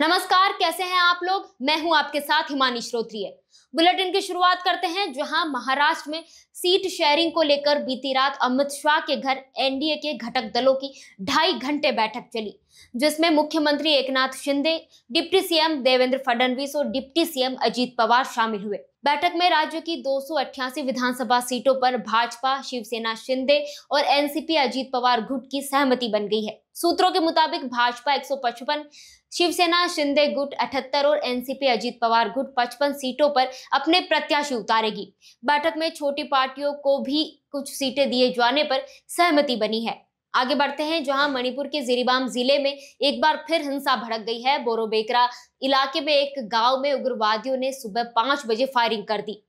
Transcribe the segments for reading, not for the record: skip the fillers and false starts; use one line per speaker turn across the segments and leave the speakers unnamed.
नमस्कार, कैसे हैं आप लोग। मैं हूं आपके साथ हिमानी श्रोत्रिय। बुलेटिन की शुरुआत करते हैं, जहां महाराष्ट्र में सीट शेयरिंग को लेकर बीती रात अमित शाह के घर एनडीए के घटक दलों की 2.5 घंटे बैठक चली, जिसमें मुख्यमंत्री एकनाथ शिंदे, डिप्टी सीएम देवेंद्र फडणवीस और डिप्टी सीएम अजीत पवार शामिल हुए। बैठक में राज्य की 288 विधानसभा सीटों पर भाजपा, शिवसेना शिंदे और एनसीपी अजीत पवार गुट की सहमति बन गई है। सूत्रों के मुताबिक भाजपा 155, शिवसेना शिंदे गुट 78 और एनसीपी अजीत पवार गुट 55 सीटों पर अपने प्रत्याशी उतारेगी। बैठक में छोटी पार्टियों को भी कुछ सीटें दिए जाने पर सहमति बनी है। आगे बढ़ते हैं, जहां मणिपुर के जिरीबाम जिले में एक बार फिर हिंसा भड़क गई है। बोरोबेकरा इलाके में एक गांव में उग्रवादियों ने सुबह 5 बजे फायरिंग कर दी।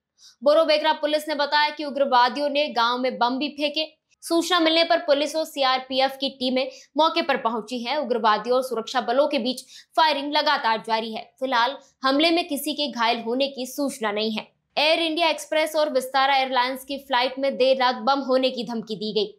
बोरोबेकरा पुलिस ने बताया कि उग्रवादियों ने गांव में बम भी फेंके। सूचना मिलने पर पुलिस और सीआरपीएफ की टीमें मौके पर पहुंची हैं। उग्रवादियों और सुरक्षा बलों के बीच फायरिंग लगातार जारी है। फिलहाल हमले में किसी के घायल होने की सूचना नहीं है। एयर इंडिया एक्सप्रेस और विस्तारा एयरलाइंस की फ्लाइट में देर रात बम होने की धमकी दी गई।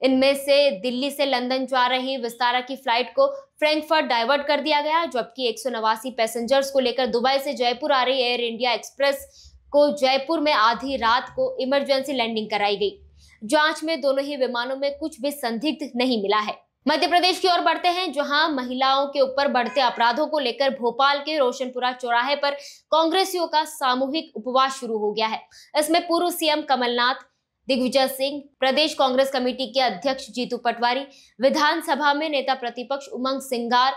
इनमें से दिल्ली से लंदन जा रही विस्तारा की फ्लाइट को फ्रैंकफर्ट डाइवर्ट कर दिया गया, जबकि 189 पैसेंजर्स को लेकर दुबई से जयपुर आ रही एयर इंडिया एक्सप्रेस को जयपुर में आधी रात को इमरजेंसी लैंडिंग कराई गई। जांच में दोनों ही विमानों में कुछ भी संदिग्ध नहीं मिला है। मध्य प्रदेश की ओर बढ़ते हैं, जहां महिलाओं के ऊपर बढ़ते अपराधों को लेकर भोपाल के रोशनपुरा चौराहे पर कांग्रेसियों का सामूहिक उपवास शुरू हो गया है। इसमें पूर्व सीएम कमलनाथ, दिग्विजय सिंह, प्रदेश कांग्रेस कमेटी के अध्यक्ष जीतू पटवारी, विधानसभा में नेता प्रतिपक्ष उमंग सिंगार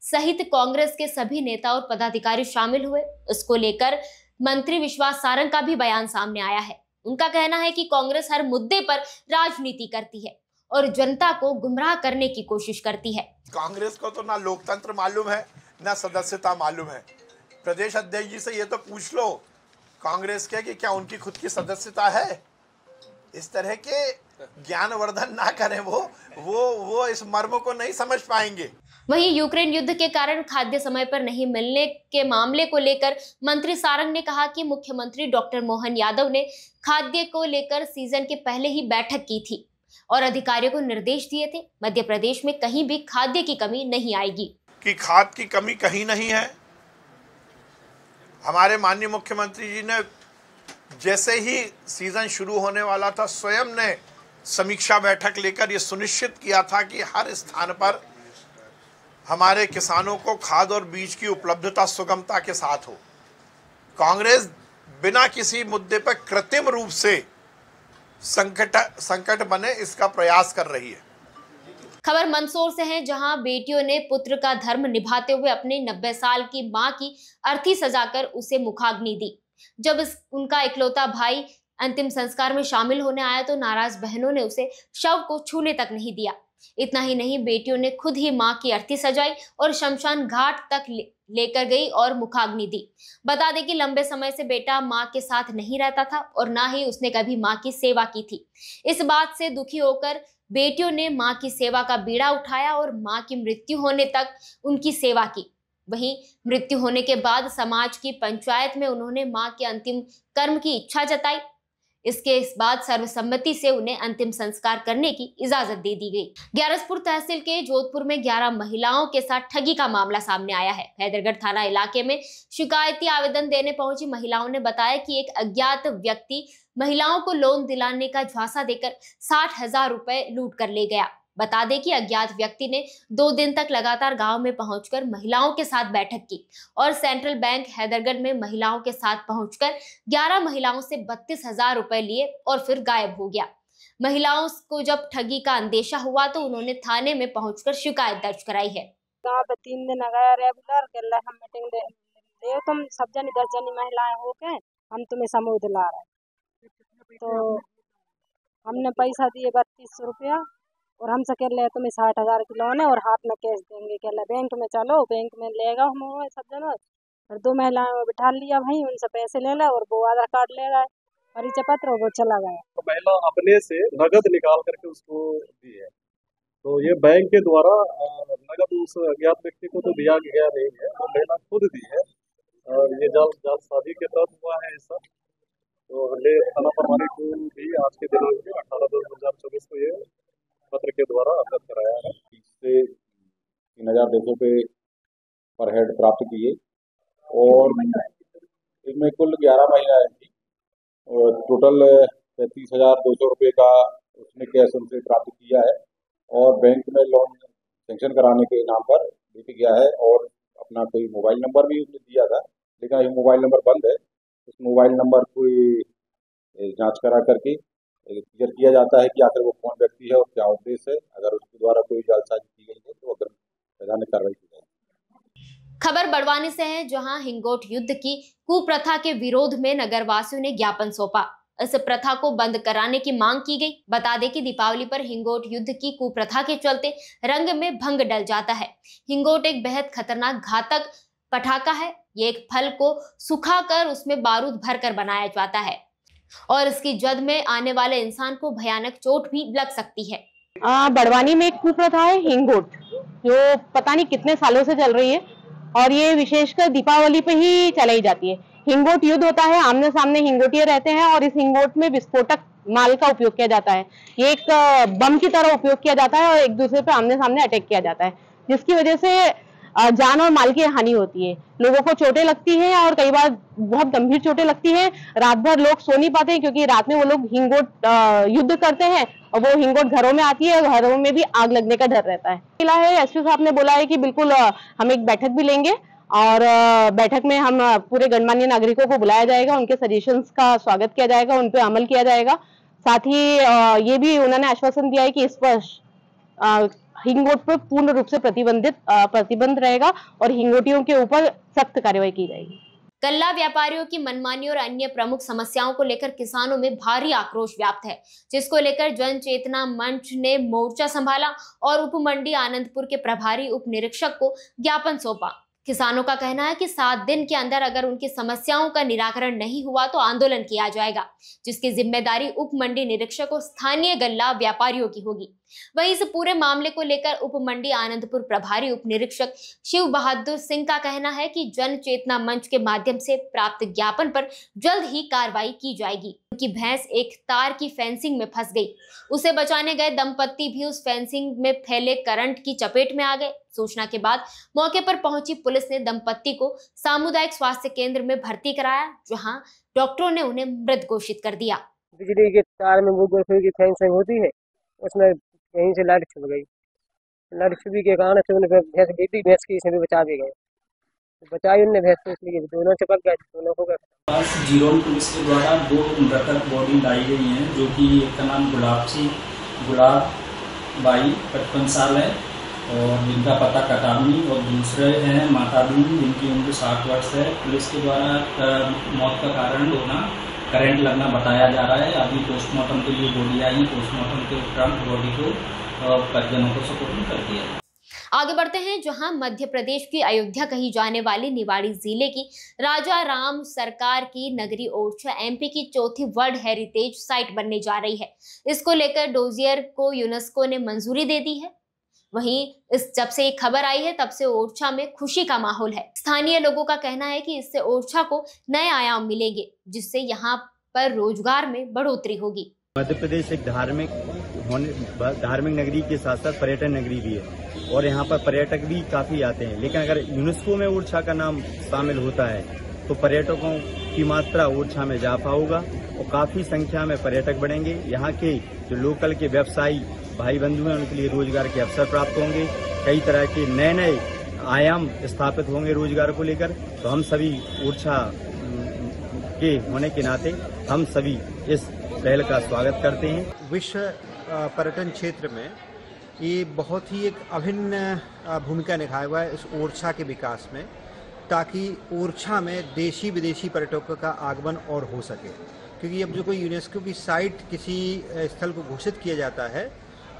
सहित कांग्रेस के सभी नेता और पदाधिकारी शामिल हुए। इसको लेकर मंत्री विश्वास सारंग का भी बयान सामने आया है। उनका कहना है कि कांग्रेस हर मुद्दे पर राजनीति करती है और जनता को गुमराह करने की कोशिश करती है।
कांग्रेस को तो ना लोकतंत्र मालूम है, ना सदस्यता मालूम है। प्रदेश अध्यक्ष जी से ये तो पूछ लो कांग्रेस के कि क्या उनकी खुद की सदस्यता है। इस तरह के ज्ञानवर्धन ना करें, वो इस मर्म को नहीं समझ पाएंगे।
वहीं यूक्रेन युद्ध के कारण खाद्य समय पर नहीं मिलने के मामले को लेकर मंत्री सारंग ने कहा कि मुख्यमंत्री डॉक्टर मोहन यादव ने खाद्य को लेकर सीजन के पहले ही बैठक की थी और अधिकारियों को निर्देश दिए थे। मध्य प्रदेश में कहीं भी खाद्य की कमी नहीं आएगी।
कि खाद की कमी कहीं नहीं है। हमारे माननीय मुख्यमंत्री जी ने जैसे ही सीजन शुरू होने वाला था, स्वयं ने समीक्षा बैठक लेकर यह सुनिश्चित किया था कि हर स्थान पर हमारे किसानों को खाद और बीज की उपलब्धता सुगमता के साथ हो। कांग्रेस बिना किसी मुद्दे पर कृत्रिम रूप से संकट बने इसका प्रयास कर रही है।
खबर मंदसौर से है, जहां बेटियों ने पुत्र का धर्म निभाते हुए अपने 90 साल की मां की अर्थी सजाकर उसे मुखाग्नि दी। जब उनका इकलौता भाई अंतिम संस्कार में शामिल होने आया तो नाराज बहनों ने उसे शव को छूने तक नहीं दिया। इतना ही नहीं, बेटियों ने खुद ही मां की अर्थी सजाई और शमशान घाट तक लेकर गई और मुखाग्नि दी। बता दें कि लंबे समय से बेटा मां के साथ नहीं रहता था और ना ही उसने कभी मां की सेवा की थी। इस बात से दुखी होकर बेटियों ने मां की सेवा का बीड़ा उठाया और मां की मृत्यु होने तक उनकी सेवा की। वहीं मृत्यु होने के बाद समाज की पंचायत में उन्होंने मां के अंतिम कर्म की इच्छा जताई। इसके बाद सर्वसम्मति से उन्हें अंतिम संस्कार करने की इजाजत दे दी गई। ग्यारसपुर तहसील के जोधपुर में 11 महिलाओं के साथ ठगी का मामला सामने आया है। हैदरगढ़ थाना इलाके में शिकायती आवेदन देने पहुंची महिलाओं ने बताया कि एक अज्ञात व्यक्ति महिलाओं को लोन दिलाने का झांसा देकर 60,000 रुपए लूट कर ले गया। बता दें कि अज्ञात व्यक्ति ने 2 दिन तक लगातार गांव में पहुंचकर महिलाओं के साथ बैठक की और सेंट्रल बैंक हैदरगढ़ में महिलाओं के साथ पहुंचकर 11 महिलाओं से 32,000 रुपए लिए और फिर गायब हो गया। महिलाओं को जब ठगी का अंदेशा हुआ तो उन्होंने थाने में पहुंचकर शिकायत दर्ज कराई है।
3 दिन गया रेगुलर के हम मीटिंग दे तुम सब जनी 10 जनी महिलाएं होके हम तुम्हें समूह दिला रहे, तो हमने पैसा दिए 3200 रुपया और हमसे कह रहे तुम्हें 60,000 की लोन है और हाथ में कैश देंगे। कह रहे बैंक में चलो, बैंक में लेगा हम सब जन और 2 महिलाओं में बिठा लिया भाई, उनसे पैसे ले ला और वो आधार कार्ड ले गए, परिचय पत्र, और वो चला गया।
तो महिला अपने से नगद निकाल करके उसको दी है, तो ये बैंक के द्वारा नगद उस अज्ञात व्यक्ति को तो दिया गया नहीं है, वो महिला खुद दी है और ये जालसाजी के तहत हुआ है ऐसा। तो हमने थाना प्रभारी को भी आज के दिनांक में 18/10/2024 को ये पत्र के द्वारा अवगत कराया है। इससे 3,200 पे
पर हेड प्राप्त किए और इनमें कुल 11 महिलाएं थी और टोटल 35,200 रुपये का उसने कैश उनसे प्राप्त किया है और बैंक में लोन सेंक्शन कराने के नाम पर लेके गया है और अपना कोई मोबाइल नंबर भी उसने दिया था, लेकिन ये मोबाइल नंबर बंद है। उस मोबाइल नंबर को जांच करा करके क्लियर किया जाता है कि आखिर वो कौन व्यक्ति है और क्या उद्देश्य है। अगर उसके द्वारा कोई जालसाजी की गई है तो अगर वैधानिक कार्रवाई की जाएगी।
खबर बड़वानी से है, जहां हिंगोट युद्ध की कुप्रथा के विरोध में नगरवासियों ने ज्ञापन सौंपा। इस प्रथा को बंद कराने की मांग की गई। बता दें कि दीपावली पर हिंगोट युद्ध की कुप्रथा के चलते रंग में भंग डल जाता है। हिंगोट एक बेहद खतरनाक घातक पटाखा है। ये एक फल को सुखाकर उसमें बारूद भरकर बनाया जाता है और इसकी जद में आने वाले इंसान को भयानक चोट भी लग सकती है।
बड़वानी में एक कुप्रथा है हिंगोट, जो पता नहीं कितने सालों से चल रही है और ये विशेषकर दीपावली पे ही चलाई जाती है। हिंगोट युद्ध होता है, आमने सामने हिंगोटिये रहते हैं और इस हिंगोट में विस्फोटक माल का उपयोग किया जाता है। ये एक बम की तरह उपयोग किया जाता है और एक दूसरे पे आमने सामने अटैक किया जाता है, जिसकी वजह से जान और माल की हानि होती है। लोगों को चोटें लगती हैं और कई बार बहुत गंभीर चोटें लगती हैं। रात भर लोग सो नहीं पाते क्योंकि रात में वो लोग हिंगोट युद्ध करते हैं और वो हिंगोट घरों में आती है और घरों में भी आग लगने का डर रहता है। मिला है, एसपी साहब ने बोला है कि बिल्कुल हम एक बैठक भी लेंगे और बैठक में हम पूरे गणमान्य नागरिकों को बुलाया जाएगा, उनके सजेशंस का स्वागत किया जाएगा, उन पे अमल किया जाएगा। साथ ही ये भी उन्होंने आश्वासन दिया है कि इस वर्ष हिंगोट पर पूर्ण रूप से प्रतिबंध रहेगा और हिंगोटियों के ऊपर सख्त कार्रवाई की जाएगी।
गल्ला व्यापारियों की मनमानी और अन्य प्रमुख समस्याओं को लेकर किसानों में भारी आक्रोश व्याप्त है, जिसको लेकर जन चेतना मंच ने मोर्चा संभाला और उप मंडी आनंदपुर के प्रभारी उप निरीक्षक को ज्ञापन सौंपा। किसानों का कहना है कि 7 दिन के अंदर अगर उनकी समस्याओं का निराकरण नहीं हुआ तो आंदोलन किया जाएगा, जिसकी जिम्मेदारी उप मंडी निरीक्षक और स्थानीय गल्ला व्यापारियों की होगी। वहीं इस पूरे मामले को लेकर उप मंडी आनंदपुर प्रभारी उप निरीक्षक शिव बहादुर सिंह का कहना है कि जन चेतना मंच के माध्यम से प्राप्त ज्ञापन पर जल्द ही कार्रवाई की जाएगी। उनकी भैंस एक तार की फेंसिंग में फंस गई। उसे बचाने गए दंपत्ति भी उस फेंसिंग में फैले करंट की चपेट में आ गए। सूचना के बाद मौके पर पहुंची पुलिस ने दंपत्ति को सामुदायिक स्वास्थ्य केंद्र में भर्ती कराया, जहां डॉक्टरों ने उन्हें मृत घोषित कर दिया।
बिजली के तार में वो की फेंसिंग होती है, उसमें कहीं से लाइट छुप गई। लाइट छुपी के कारण से उन्हें भैंस बेटी भैंस की से भी बचा भी गए, बचाई उनने भैंस को, इसलिए दोनों चिपक गए, दोनों को गए।
पास जीरोन पुलिस के द्वारा 2 मृतक बॉडी लाई गई हैं, जो कि एक का नाम गुलाब बाई 55 साल है और जिनका पता कटारनी, और दूसरे हैं माता दी जिनकी उम्र 60 वर्ष है। पुलिस के द्वारा मौत का कारण होना करंट लगना बताया जा रहा है। अभी पोस्टमार्टम के लिए बॉडी आई, पोस्टमार्टम के उपरांत बॉडी को परिजनों को सुपुर्द कर दिया।
आगे बढ़ते हैं, जहां मध्य प्रदेश की अयोध्या कही जाने वाली निवाड़ी जिले की राजा राम सरकार की नगरी ओरछा एमपी की चौथी वर्ल्ड हेरिटेज साइट बनने जा रही है। इसको लेकर डोजियर को यूनेस्को ने मंजूरी दे दी है। वहीं जब से ये खबर आई है तब से ओरछा में खुशी का माहौल है। स्थानीय लोगों का कहना है कि इससे ओरछा को नए आयाम मिलेंगे, जिससे यहाँ पर रोजगार में बढ़ोतरी होगी।
मध्य प्रदेश एक धार्मिक नगरी के साथ साथ पर्यटन नगरी भी है और यहाँ पर पर्यटक भी काफी आते हैं। लेकिन अगर यूनेस्को में ओरछा का नाम शामिल होता है तो पर्यटकों की मात्रा ओरछा में इजाफा होगा और काफी संख्या में पर्यटक बढ़ेंगे। यहाँ के जो लोकल के व्यवसायी भाई बंधु हैं उनके लिए रोजगार के अवसर प्राप्त होंगे। कई तरह के नए आयाम स्थापित होंगे रोजगार को लेकर। तो हम सभी ओरछा के होने के नाते हम सभी इस पहल का स्वागत करते हैं।
विश्व पर्यटन क्षेत्र में ये बहुत ही एक अभिन्न भूमिका निभाया हुआ है इस ओरछा के विकास में, ताकि ओरछा में देशी विदेशी पर्यटकों का आगमन और हो सके। क्योंकि अब जो कोई यूनेस्को की साइट किसी स्थल को घोषित किया जाता है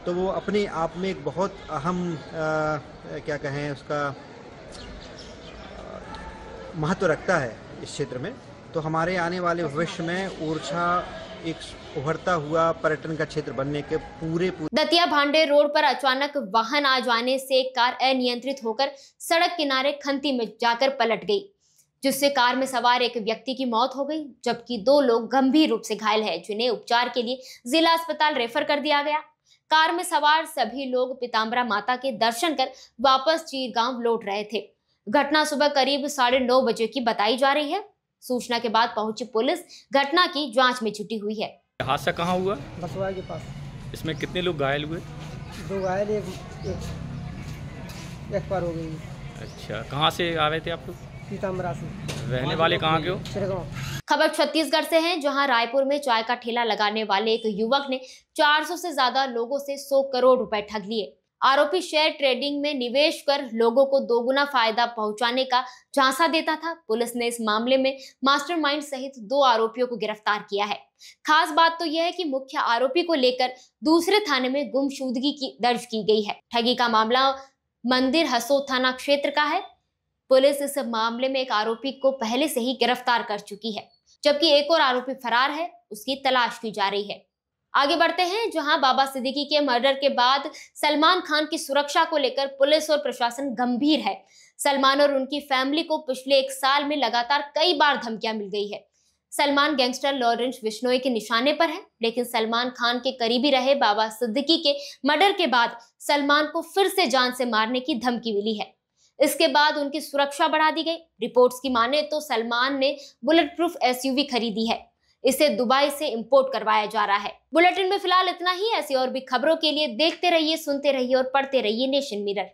तो वो अपने आप में एक बहुत अहम क्या कहें उसका महत्व रखता है इस क्षेत्र में। तो हमारे आने वाले भविष्य में ओरछा एक उभरता हुआ पर्यटन का क्षेत्र बनने के पूरे
दतिया भांडे रोड पर अचानक वाहन आ जाने से कार अनियंत्रित होकर सड़क किनारे खंती में जाकर पलट गई, जिससे कार में सवार एक व्यक्ति की मौत हो गई, जबकि 2 लोग गंभीर रूप से घायल हैं, जिन्हें उपचार के लिए जिला अस्पताल रेफर कर दिया गया। कार में सवार सभी लोग पीताम्बरा माता के दर्शन कर वापस चीरगांव लौट रहे थे। घटना सुबह करीब 9:30 बजे की बताई जा रही है। सूचना के बाद पहुंची पुलिस घटना की जांच में जुटी हुई है।
हादसा कहाँ हुआ?
बसवाई के पास।
इसमें कितने लोग घायल हुए?
2 घायल, एक पार हो गई।
अच्छा, कहाँ से आ रहे थे आप लोग?
पीताम्बरा से।
रहने वाले कहाँ के हो?
चिरगांव।
खबर छत्तीसगढ़ से है, जहां रायपुर में चाय का ठेला लगाने वाले एक युवक ने 400 से ज्यादा लोगों से 100 करोड़ रुपए ठग लिए। आरोपी शेयर ट्रेडिंग में निवेश कर लोगों को दोगुना फायदा पहुंचाने का झांसा देता था। पुलिस ने इस मामले में मास्टरमाइंड सहित 2 आरोपियों को गिरफ्तार किया है। खास बात तो यह है कि मुख्य आरोपी को लेकर दूसरे थाने में गुमशुदगी की दर्ज की गई है। ठगी का मामला मंदिर हसोद थाना क्षेत्र का है। पुलिस इस मामले में एक आरोपी को पहले से ही गिरफ्तार कर चुकी है, जबकि एक और आरोपी फरार है, उसकी तलाश की जा रही है। आगे बढ़ते हैं, जहां बाबा सिद्दीकी के मर्डर के बाद सलमान खान की सुरक्षा को लेकर पुलिस और प्रशासन गंभीर है। सलमान और उनकी फैमिली को पिछले 1 साल में लगातार कई बार धमकियां मिल गई है। सलमान गैंगस्टर लॉरेंस बिश्नोई के निशाने पर है, लेकिन सलमान खान के करीबी रहे बाबा सिद्दीकी के मर्डर के बाद सलमान को फिर से जान से मारने की धमकी मिली है। इसके बाद उनकी सुरक्षा बढ़ा दी गई। रिपोर्ट्स की माने तो सलमान ने बुलेट प्रूफ SUV खरीदी है। इसे दुबई से इंपोर्ट करवाया जा रहा है। बुलेटिन में फिलहाल इतना ही। ऐसी और भी खबरों के लिए देखते रहिए, सुनते रहिए और पढ़ते रहिए नेशन मिरर।